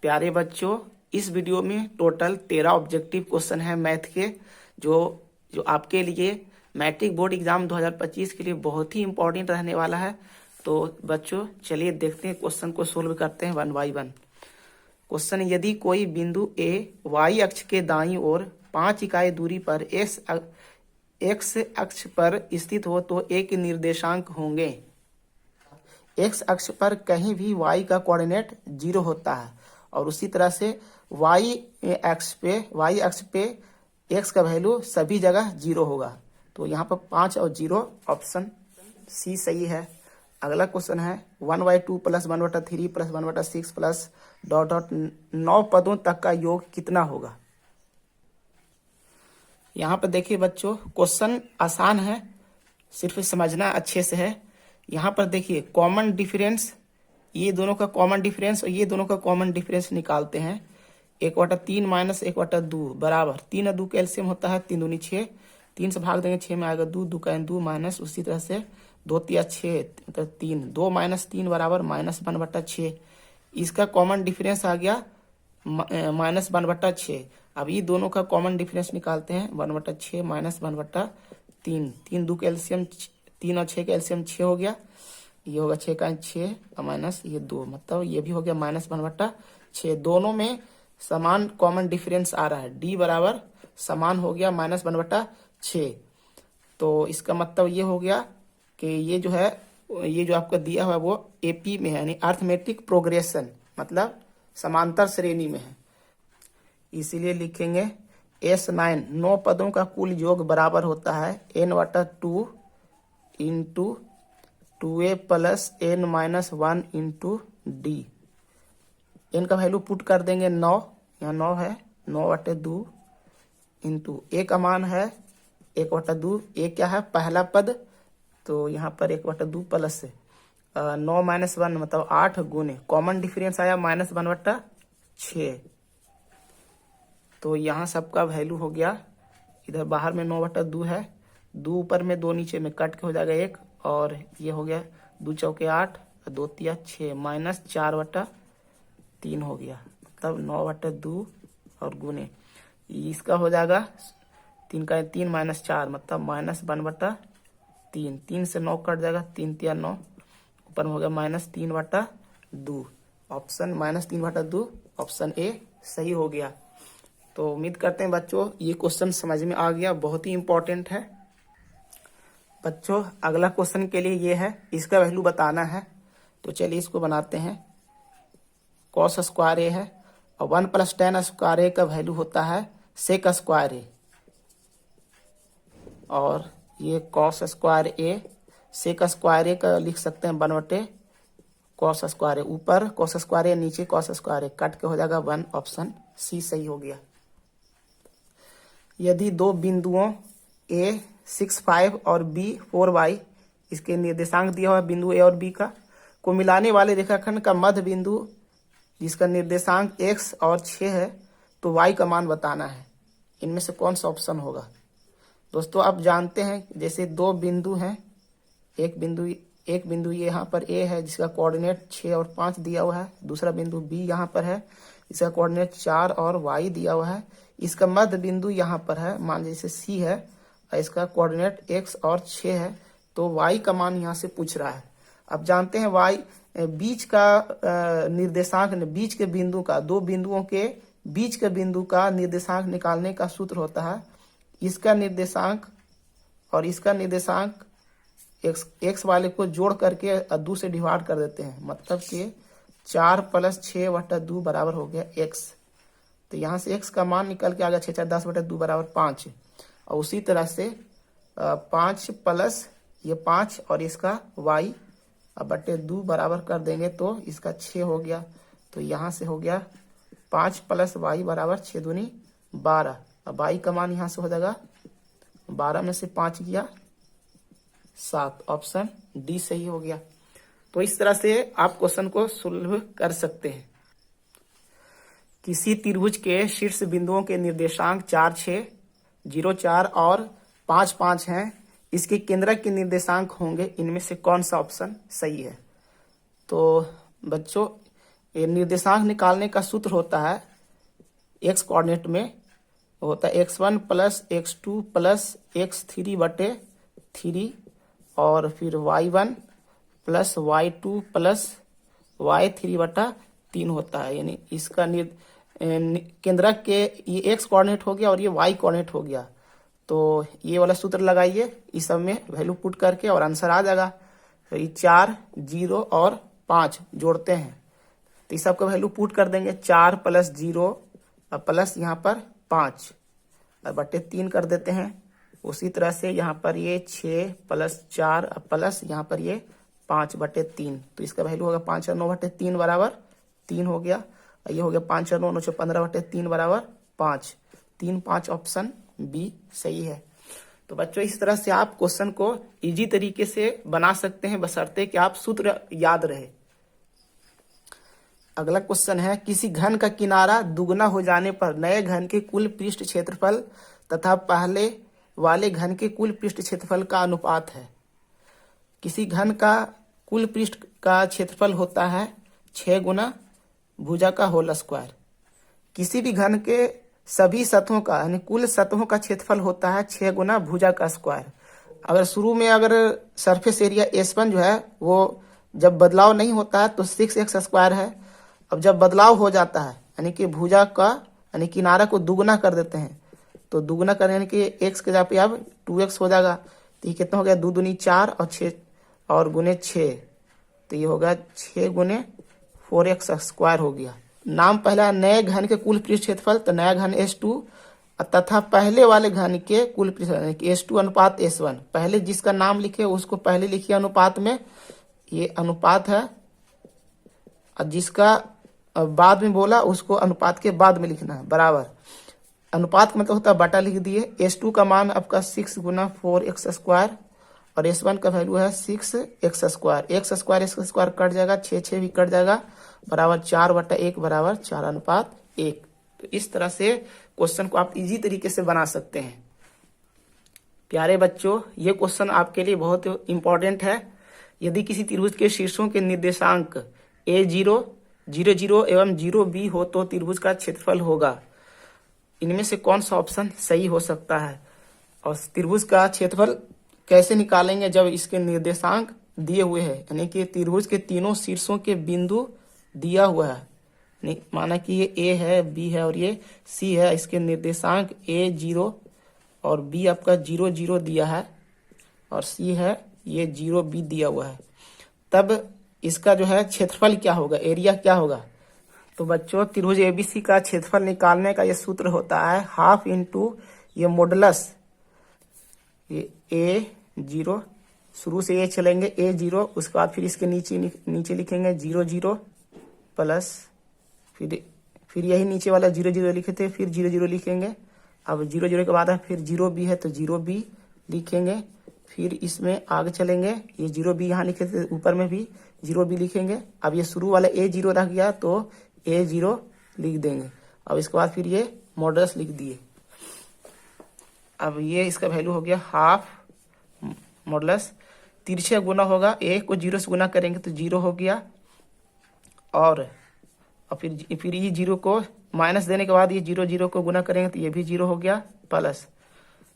प्यारे बच्चों, इस वीडियो में टोटल 13 ऑब्जेक्टिव क्वेश्चन है मैथ के, जो आपके लिए मैट्रिक बोर्ड एग्जाम 2025 के लिए बहुत ही इंपॉर्टेंट रहने वाला है। तो बच्चों चलिए देखते हैं, क्वेश्चन को सोल्व करते हैं वन बाई वन। क्वेश्चन, यदि कोई बिंदु ए वाई अक्ष के दाईं ओर 5 इकाई दूरी पर एक्स अक्ष पर स्थित हो तो ए के निर्देशांक होंगे। एक्स अक्ष पर कहीं भी y का कोऑर्डिनेट 0 होता है और उसी तरह से y अक्ष पे x का वैल्यू सभी जगह 0 होगा। तो यहाँ पर 5 और 0 ऑप्शन सी सही है। अगला क्वेश्चन है 1/2 + 1/3 + 1/6 प्लस ... 9 पदों तक का योग कितना होगा। यहाँ पर देखिए बच्चों, क्वेश्चन आसान है, सिर्फ समझना अच्छे से है। यहाँ पर देखिए कॉमन डिफरेंस, ये दोनों का कॉमन डिफरेंस और ये दोनों का कॉमन डिफरेंस निकालते हैं। 1/3 - 1/2 बराबर 3 और 2 का एलसीएम होता है 3 दूनी 6, 3 से भाग देंगे 6 में आएगा 2, 2 का 2 माइनस, उसी तरह से 2 तिया 6 मतलब 3, 2 - 3 बराबर -1/6। इसका कॉमन डिफरेंस आ गया -1/6। अब ये दोनों का कॉमन डिफरेंस निकालते हैं 1/6 - 1/3, 3 2 का एलसीएम 3 और 6 का एलसीएम 6 हो गया, ये होगा 6 का 6 और माइनस ये 2, मतलब ये भी हो गया -1/6। दोनों में समान कॉमन डिफरेंस आ रहा है, डी बराबर समान हो गया -1/6। तो इसका मतलब ये हो गया कि ये जो आपका दिया हुआ है वो एपी में है, यानी अर्थमेटिक प्रोग्रेशन, मतलब समांतर श्रेणी में है। इसीलिए लिखेंगे S9 9 पदों का कुल योग बराबर होता है n/2 × 2a + n-1 × d। n का वैल्यू पुट कर देंगे 9, यहाँ 9 है, 9/2 इंटू a का मान है 1/2। a क्या है, पहला पद, तो यहाँ पर 1/2 प्लस 9 - 1 मतलब 8 गुने कॉमन डिफरेंस आया -1/6। तो यहाँ सबका वैल्यू हो गया, इधर बाहर में 9/2 है, 2 ऊपर में 2 नीचे में कट के हो जाएगा 1, और ये हो गया 2 चौके 8 2 तिया 6 -4/3 हो गया, मतलब 9/2 और गुने इसका हो जाएगा 3 का 3 -4 मतलब -1/3, 3 से 9 कट जाएगा, 3 तिया 9, ऊपर में हो गया -3/2। ऑप्शन -3/2 ऑप्शन ए सही हो गया। तो उम्मीद करते हैं बच्चों ये क्वेश्चन समझ में आ गया, बहुत ही इंपॉर्टेंट है। बच्चों अगला क्वेश्चन के लिए ये है, इसका वैल्यू बताना है। तो चलिए इसको बनाते हैं। cos स्क्वायर ए है और 1 + tan स्क्वायर ए का वैल्यू होता है sec स्क्वायर ए, और ये cos स्क्वायर ए sec स्क्वायर ए का लिख सकते हैं 1/cos स्क्वायर ए, ऊपर cos स्क्वायर ए नीचे cos स्क्वायर ए, कट के हो जाएगा 1, ऑप्शन सी सही हो गया। यदि दो बिंदुओं A 6, 5 और B 4y, इसके निर्देशांक दिया हुआ बिंदु A और B का को मिलाने वाले रेखाखंड का मध्य बिंदु जिसका निर्देशांक x और 6 है, तो y का मान बताना है। इनमें से कौन सा ऑप्शन होगा। दोस्तों आप जानते हैं, जैसे दो बिंदु हैं, एक बिंदु ये यहाँ पर A है जिसका कोऑर्डिनेट 6 और 5 दिया हुआ है, दूसरा बिंदु B यहाँ पर है, इसका कोऑर्डिनेट 4 और y दिया हुआ है, इसका मध्य बिंदु यहाँ पर है, मान लीजिए C है और इसका कोऑर्डिनेट x और 6 है, तो y का मान यहाँ से पूछ रहा है। अब जानते हैं y बीच का निर्देशांक, बीच के बिंदु का, दो बिंदुओं के बीच के बिंदु का निर्देशांक निकालने का सूत्र होता है, इसका निर्देशांक और इसका निर्देशांक x वाले को जोड़ करके 2 से डिवाइड कर देते हैं, मतलब कि 4 + 6/2 बराबर हो गया x। तो यहाँ से x का मान निकल के आ गया 6 × 4 = 10/2 बराबर 5, और उसी तरह से 5 प्लस ये 5 और इसका y अब 2 बराबर कर देंगे तो इसका 6 हो गया। तो यहाँ से हो गया 5 + y बराबर 6 दूनी 12। अब y का मान यहाँ से हो जाएगा 12 में से 5 गया 7, ऑप्शन डी सही हो गया। तो इस तरह से आप क्वेश्चन को सोल्व कर सकते हैं। किसी त्रिभुज के शीर्ष बिंदुओं के निर्देशांक 4, 6, 0, 4 और 5, 5 हैं, इसके केंद्रक के निर्देशांक होंगे, इनमें से कौन सा ऑप्शन सही है। तो बच्चों ये निर्देशांक निकालने का सूत्र होता है एक्स कोऑर्डिनेट में होता है x1 plus x2 plus x3 बटे 3 और फिर y1 plus y2 plus y3 बटा 3 होता है। यानी इसका केंद्रक के ये एक्स कोऑर्डिनेट हो गया और ये वाई कोऑर्डिनेट हो गया। तो ये वाला सूत्र लगाइए इस सब में वैल्यू पुट करके और आंसर आ जाएगा। तो ये 4, 0 और 5 जोड़ते हैं तो इस सब का वैल्यू पुट कर देंगे। 4 प्लस 0 और प्लस यहाँ पर 5 और बटे 3 कर देते हैं। उसी तरह से यहाँ पर ये 6 प्लस 4 और प्लस यहाँ पर ये 5 बटे 3। तो इसका वैल्यू होगा 5 और 9 बटे 3 बराबर 3 हो गया। ये हो गया 5 और 9 9 15 बटे 3 बराबर 5। 3, 5 ऑप्शन बी सही है। तो बच्चों इस तरह से आप क्वेश्चन को इजी तरीके से बना सकते हैं बशर्ते कि आप सूत्र याद रहे। अगला क्वेश्चन है किसी घन का किनारा दुगना हो जाने पर नए घन के कुल पृष्ठ क्षेत्रफल तथा पहले वाले घन के कुल पृष्ठ क्षेत्रफल का अनुपात है। किसी घन का कुल पृष्ठ का क्षेत्रफल होता है 6 गुना भुजा का होल स्क्वायर। किसी भी घन के सभी सतहों का यानी कुल सतहों का क्षेत्रफल होता है 6 गुना भुजा का स्क्वायर। अगर शुरू में अगर सरफेस एरिया S1 जो है वो जब बदलाव नहीं होता है तो 6x स्क्वायर है। अब जब बदलाव हो जाता है यानी कि भुजा का यानी किनारा को दुगना कर देते हैं तो दुगना करने यानी कि x के जगह पे अब 2x हो जाएगा। तो ये कितना हो गया 2 दूनी 4 और 6 और गुने 6 तो ये होगा 6 गुने 4x स्क्वायर हो गया। नाम पहला नए घन के कुल पृष्ठ क्षेत्रफल तो नया घन S2 तथा पहले वाले घन के कुल पृष्ठ S2 अनुपात S1। पहले जिसका नाम लिखे उसको पहले लिखिए अनुपात में, ये अनुपात है। और जिसका बाद में बोला उसको अनुपात के बाद में लिखना है बराबर। अनुपात का मतलब होता है बटा लिख दिए। S2 का मान आपका 6 गुना 4x स्क्वायर और S1 का वैल्यू है 6x square. x square cut जाएगा, 6 भी कट जाएगा बराबर 4 बटा 1 बराबर 4 अनुपात 1। तो इस तरह से क्वेश्चन को आप इजी तरीके से बना सकते हैं। प्यारे बच्चों ये क्वेश्चन आपके लिए बहुत इंपॉर्टेंट है। यदि किसी त्रिभुज के शीर्षों के निर्देशांक A0, 0, 0 एवं 0B हो तो त्रिभुज का क्षेत्रफल होगा। इनमें से कौन सा ऑप्शन सही हो सकता है? और त्रिभुज का क्षेत्रफल कैसे निकालेंगे जब इसके निर्देशांक दिए हुए हैं, यानी कि त्रिभुज के तीनों शीर्षों के बिंदु दिया हुआ है। माना कि ये A है, B है और ये C है। इसके निर्देशांक A0 और B आपका 0, 0 दिया है और C है ये 0B दिया हुआ है। तब इसका जो है क्षेत्रफल क्या होगा, एरिया क्या होगा? तो बच्चों त्रिभुज ABC का क्षेत्रफल निकालने का ये सूत्र होता है हाफ इंटू ये मॉडुलस ये A0, शुरू से ये चलेंगे A0, उसके बाद फिर इसके नीचे लिखेंगे 0, 0 प्लस फिर यही नीचे वाला 0, 0 लिखे थे, फिर 0, 0 लिखेंगे। अब 0, 0 के बाद फिर 0B है तो 0B लिखेंगे। फिर इसमें आगे चलेंगे, ये 0B यहाँ लिखे थे, ऊपर में भी 0B लिखेंगे। अब ये शुरू वाला A0 रह गया तो A0 लिख देंगे। अब इसके बाद फिर ये मॉडुलस लिख दिए। अब ये इसका वैल्यू हो गया हाफ मॉडुलस। तिरछे गुना होगा, A को 0 से गुना करेंगे तो 0 हो गया और फिर ये 0 को माइनस देने के बाद ये 0, 0 को गुना करेंगे तो ये भी 0 हो गया प्लस।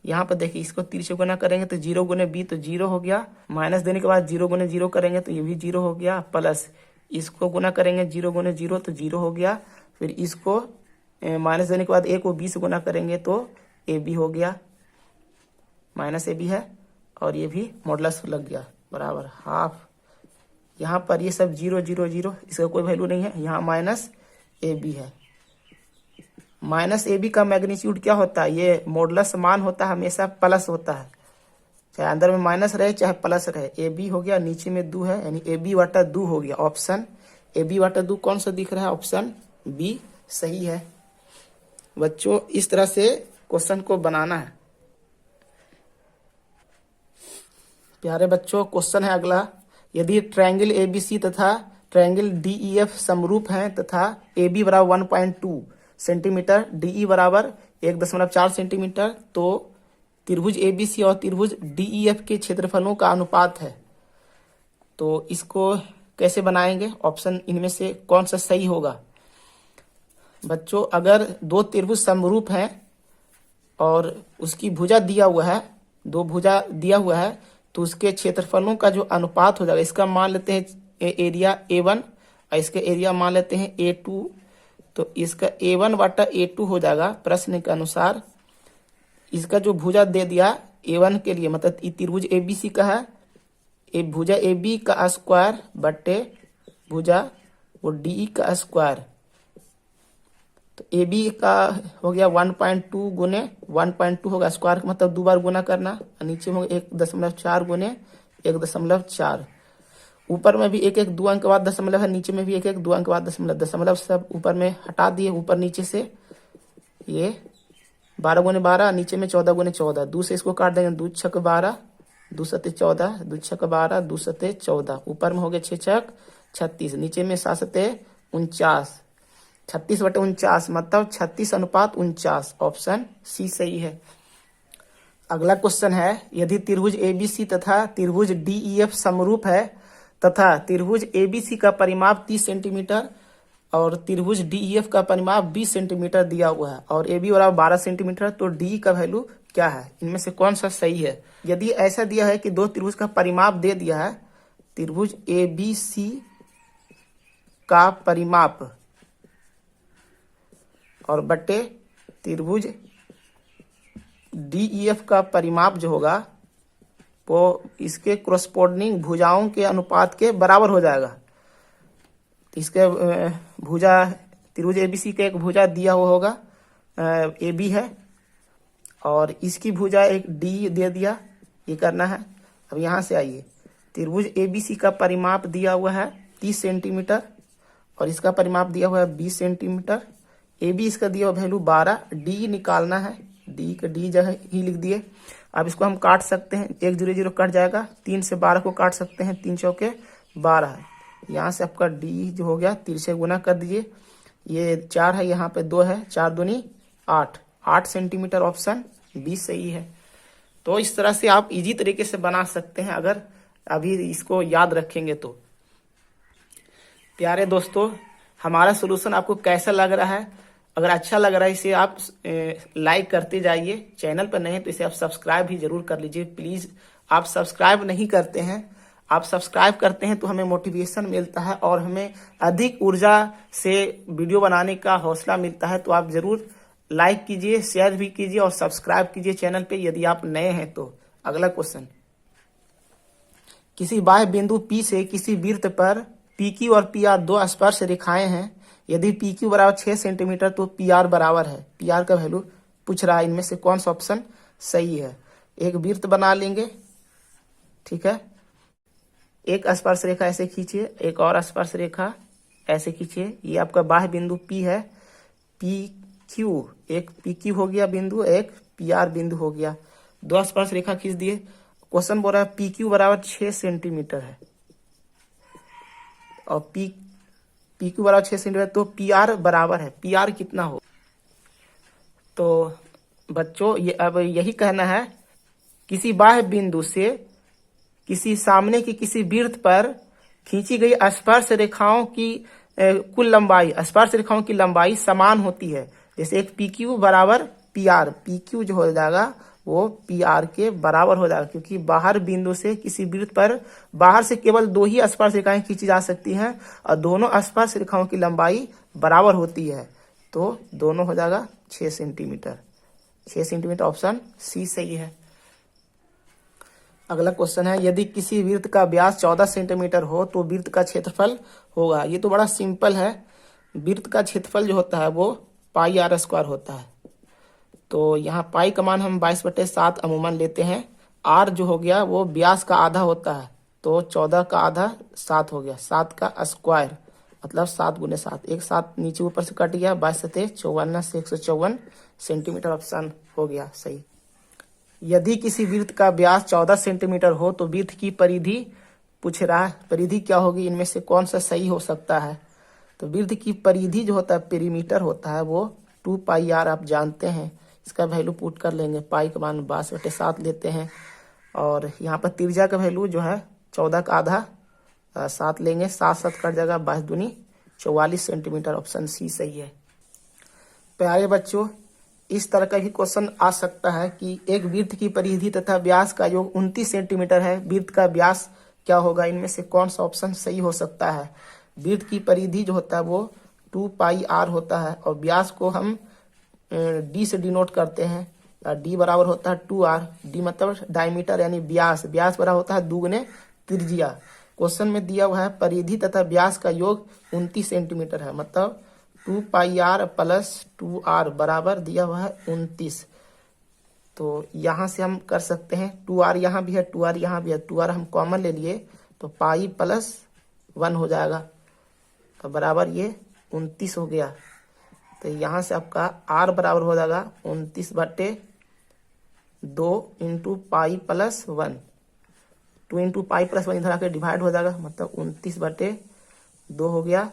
यहाँ पर देखिए इसको 3 से गुना करेंगे तो 0 गुने B तो 0 हो गया, माइनस देने के बाद 0 गुने 0 करेंगे तो ये भी 0 हो गया प्लस। इसको गुना करेंगे 0 गुने 0 तो 0 हो गया। फिर इसको माइनस देने के बाद A को B से गुना करेंगे तो AB हो गया, माइनस AB है और ये भी मॉडुलस लग गया बराबर हाफ। यहाँ पर ये सब 0, 0, 0, इसका कोई वैल्यू नहीं है। यहाँ माइनस AB है। माइनस AB का मैग्नीट्यूड क्या होता है? ये मॉडुलस मान होता है हमेशा प्लस होता है, चाहे अंदर में माइनस रहे चाहे प्लस रहे। AB हो गया, नीचे में 2 है यानी AB बटा 2 हो गया। ऑप्शन AB बटा 2 कौन सा दिख रहा है? ऑप्शन B सही है। बच्चों इस तरह से क्वेश्चन को बनाना है। प्यारे बच्चों क्वेश्चन है अगला, यदि ट्रायंगल ABC तथा ट्रायंगल DEF समरूप हैं तथा AB बराबर 1.2 सेंटीमीटर, DE बराबर 1.4 सेंटीमीटर, तो त्रिभुज ABC और त्रिभुज DEF के क्षेत्रफलों का अनुपात है। तो इसको कैसे बनाएंगे, ऑप्शन इनमें से कौन सा सही होगा। बच्चों, अगर दो त्रिभुज समरूप हैं और उसकी भुजा दिया हुआ है, दो भुजा दिया हुआ है, तो उसके क्षेत्रफलों का जो अनुपात हो जाएगा, इसका मान लेते हैं एरिया A1 और इसका एरिया मान लेते हैं A2, तो इसका A1 बटा A2 हो जाएगा प्रश्न के अनुसार। इसका जो भुजा दे दिया A1 के लिए, मतलब त्रिभुज ABC का है, भुजा AB का स्क्वायर बटे भुजा वो DE का स्क्वायर, तो AB का हो गया 1.2 गुने 1.2 होगा, स्क्वायर का मतलब 2 बार गुना करना, और नीचे में 1.4 गुने 1.4, ऊपर में भी एक 2 अंक के बाद दशमलव है, नीचे में भी एक 2 अंक के बाद दशमलव, दशमलव सब ऊपर में हटा दिए, ऊपर नीचे से ये 12 गुने 12, नीचे में 14 गुने 14, 2 से इसको काट देंगे, 2 छक 12, 2 सते 14, 2 छक 12, 2 सते 14, ऊपर में हो गया 6 छक 36, नीचे में 7 सते 49, 36 बटे 49 मतलब 36:49, ऑप्शन सी सही है। अगला क्वेश्चन है, यदि त्रिभुज ABC तथा त्रिभुज DEF समरूप है तथा त्रिभुज ABC का परिमाप 30 सेंटीमीटर और त्रिभुज DEF का परिमाप 20 सेंटीमीटर दिया हुआ है और AB बराबर 12 सेंटीमीटर, तो D का वैल्यू क्या है, इनमें से कौन सा सही है। यदि ऐसा दिया है कि दो त्रिभुज का परिमाप दे दिया है, त्रिभुज ABC का परिमाप और बटे त्रिभुज DEF का परिमाप जो होगा वो इसके कोरस्पोंडिंग भुजाओं के अनुपात के बराबर हो जाएगा। इसके भुजा त्रिभुज ABC का एक भुजा दिया हुआ होगा AB है और इसकी भुजा एक D दे दिया, ये करना है। अब यहाँ से आइए, त्रिभुज ABC का परिमाप दिया हुआ है 30 सेंटीमीटर और इसका परिमाप दिया हुआ है 20 सेंटीमीटर, AB इसका दिया हुआ वैल्यू 12, D निकालना है, D का D जगह ही लिख दिए। अब इसको हम काट सकते हैं, 1 0 0 कट जाएगा, 3 से 12 को काट सकते हैं, 3 चौके 12 है, यहाँ से आपका D जो हो गया 3 से गुना कर दीजिए, ये 4 है, यहाँ पे 2 है, 4 दूनी 8, 8 सेंटीमीटर, ऑप्शन बी सही है। तो इस तरह से आप इजी तरीके से बना सकते हैं अगर अभी इसको याद रखेंगे तो। प्यारे दोस्तों, हमारा सोल्यूशन आपको कैसा लग रहा है? अगर अच्छा लग रहा है इसे आप लाइक करते जाइए, चैनल पर नहीं तो इसे आप सब्सक्राइब भी जरूर कर लीजिए प्लीज। आप सब्सक्राइब नहीं करते हैं, आप सब्सक्राइब करते हैं तो हमें मोटिवेशन मिलता है और हमें अधिक ऊर्जा से वीडियो बनाने का हौसला मिलता है। तो आप जरूर लाइक कीजिए, शेयर भी कीजिए और सब्सक्राइब कीजिए चैनल पे यदि आप नए हैं तो। अगला क्वेश्चन, किसी बाह्य बिंदु P से किसी वृत्त पर PQ और PR दो स्पर्श रेखाएं हैं। यदि PQ बराबर 6 सेंटीमीटर तो PR बराबर है। PR का वैल्यू पूछ रहा है, इनमें से कौन सा ऑप्शन सही है। एक वृत्त बना लेंगे, ठीक है, एक स्पर्श रेखा ऐसे खींचिए, एक और स्पर्श रेखा ऐसे खींचिए, ये आपका बाह्य बिंदु P है, PQ, एक PQ हो गया बिंदु, एक PR बिंदु हो गया, दो स्पर्श रेखा खींच दिए। क्वेश्चन बोल रहा है PQ बराबर 6 सेंटीमीटर है और PQ बराबर 6 सेंटीमीटर, तो PR बराबर है, PR कितना हो। तो बच्चों ये अब यही कहना है, किसी बाह्य बिंदु से किसी सामने की किसी वृत्त पर खींची गई स्पर्श रेखाओं की कुल लंबाई, स्पर्श रेखाओं की लंबाई समान होती है। जैसे एक PQ बराबर PR, PQ जो हो जाएगा वो PR के बराबर हो जाएगा, क्योंकि बाहर बिंदु से किसी वृत्त पर बाहर से केवल दो ही स्पर्श रेखाएं खींची जा सकती हैं और दोनों स्पर्श रेखाओं की लंबाई बराबर होती है, तो दोनों हो जाएगा 6 सेंटीमीटर। 6 सेंटीमीटर, ऑप्शन सी सही है। अगला क्वेश्चन है, यदि किसी वृत्त का व्यास 14 सेंटीमीटर हो तो वृत्त का क्षेत्रफल होगा। ये तो बड़ा सिंपल है, वृत्त का क्षेत्रफल जो होता है वो पाई R स्क्वायर होता है। तो यहाँ पाई का मान हम 22/7 अमूमन लेते हैं, R जो हो गया वो व्यास का आधा होता है, तो 14 का आधा 7 हो गया, 7 का स्क्वायर मतलब 7 गुने 7, एक 7 नीचे ऊपर से कट गया, 22/54 से 154 सेंटीमीटर, ऑप्शन हो गया सही। यदि किसी वृत्त का व्यास 14 सेंटीमीटर हो तो वृत्त की परिधि पूछ रहा है, परिधि क्या होगी, इनमें से कौन सा सही हो सकता है। तो वृत्त की परिधि जो होता है, पेरीमीटर होता है, वो 2 पाई R आप जानते हैं, इसका वैल्यू पुट कर लेंगे, पाई का मान 22/7 लेते हैं और यहाँ पर त्रिज्या का वैल्यू जो है 14 का आधा 7 लेंगे, 7 7 कट जाएगा, 22 दूनी 44 सेंटीमीटर। ऑप्शन सी सही है। प्यारे बच्चों, इस तरह का भी क्वेश्चन आ सकता है कि एक वृत्त की परिधि तथा व्यास का योग 29 सेंटीमीटर है, वृत्त का व्यास क्या होगा? इनमें से कौन सा ऑप्शन सही हो सकता है? वृत्त की परिधि जो होता है वो 2 पाई आर होता है और व्यास को हम डी से डिनोट करते हैं। डी बराबर होता है 2r। डी मतलब डायमीटर यानी व्यास, व्यास बराबर होता है दुगने त्रिज्या। क्वेश्चन में दिया हुआ है परिधि तथा व्यास का योग 29 सेंटीमीटर है, मतलब 2 पाई आर प्लस 2r बराबर दिया हुआ है 29। तो यहाँ से हम कर सकते हैं, 2r यहाँ भी है, 2r यहाँ भी है, 2r हम कॉमन ले लिए तो पाई प्लस 1 हो जाएगा, तो बराबर ये 29 हो गया। तो यहाँ से आपका r बराबर हो जाएगा 29/2 into pi plus 1। 2 into pi plus 1 इधर आके डिवाइड हो जाएगा, मतलब 29/2 हो गया।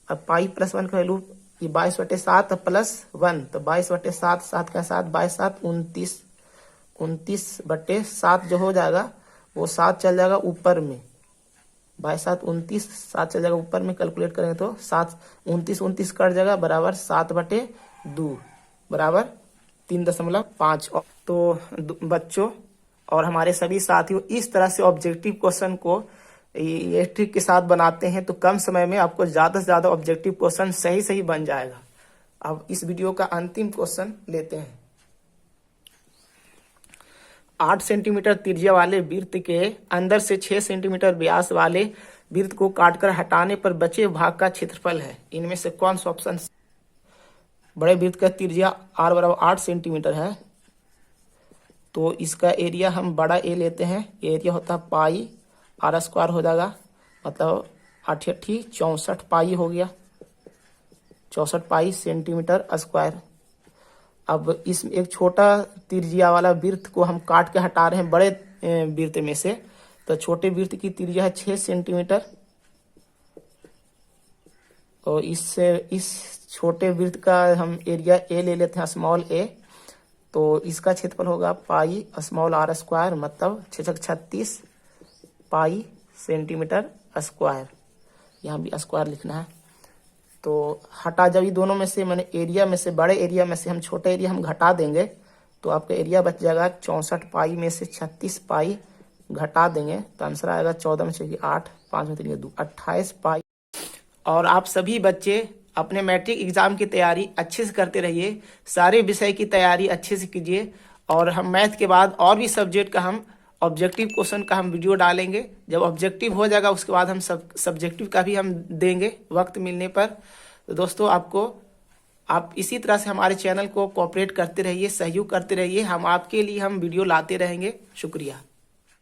अब पाई प्लस 1 का वैल्यू ये 22/7 प्लस 1, तो 22/7, 7 का 7, 22 7 29, 29/7 जो हो जाएगा वो 7 चल जाएगा ऊपर में, 22 7 29, 7 चल जाएगा ऊपर में, कैलकुलेट करेंगे तो 7 29 29 कट जाएगा, बराबर 7/2 बराबर 3.5। तो बच्चों और हमारे सभी साथियों, इस तरह से ऑब्जेक्टिव क्वेश्चन को ये ट्रिक के साथ बनाते हैं तो कम समय में आपको ज्यादा से ज्यादा ऑब्जेक्टिव क्वेश्चन सही सही बन जाएगा। अब इस वीडियो का अंतिम क्वेश्चन लेते हैं। 8 सेंटीमीटर त्रिज्या वाले वृत्त के अंदर से 6 सेंटीमीटर व्यास वाले वृत्त को काटकर हटाने पर बचे भाग का क्षेत्रफल है। इनमें से कौन सा ऑप्शन? बड़े वृत्त का त्रिज्या r बराबर 8 सेंटीमीटर है, तो इसका एरिया हम बड़ा ए लेते हैं, एरिया होता है पाई r स्क्वायर हो जाएगा, मतलब 8 64 पाई हो गया, 64 पाई सेंटीमीटर स्क्वायर। अब इस एक छोटा त्रिज्या वाला वृत्त को हम काट के हटा रहे हैं बड़े वृत्त में से, तो छोटे वृत्त की त्रिज्या है 6 सेंटीमीटर और इस छोटे वृत्त का हम एरिया ए ले लेते हैं, स्मॉल ए, तो इसका क्षेत्रफल होगा पाई स्मॉल r स्क्वायर, मतलब 636 पाई सेंटीमीटर स्क्वायर। यहाँ भी स्क्वायर लिखना है। तो हटा जब ये दोनों में से मैंने एरिया में से बड़े एरिया में से हम छोटे एरिया हम घटा देंगे तो आपका एरिया बच जाएगा 64 पाई में से 36 पाई घटा देंगे तो आंसर आएगा 14 में से 8, 5 में 3 2 28 पाई। और आप सभी बच्चे अपने मैट्रिक एग्जाम की तैयारी अच्छे से करते रहिए, सारे विषय की तैयारी अच्छे से कीजिए और हम मैथ के बाद और भी सब्जेक्ट का हम ऑब्जेक्टिव क्वेश्चन का हम वीडियो डालेंगे। जब ऑब्जेक्टिव हो जाएगा उसके बाद हम सब्जेक्टिव का भी हम देंगे वक्त मिलने पर। तो दोस्तों आप इसी तरह से हमारे चैनल को कोऑपरेट करते रहिए, सहयोग करते रहिए, हम आपके लिए हम वीडियो लाते रहेंगे। शुक्रिया।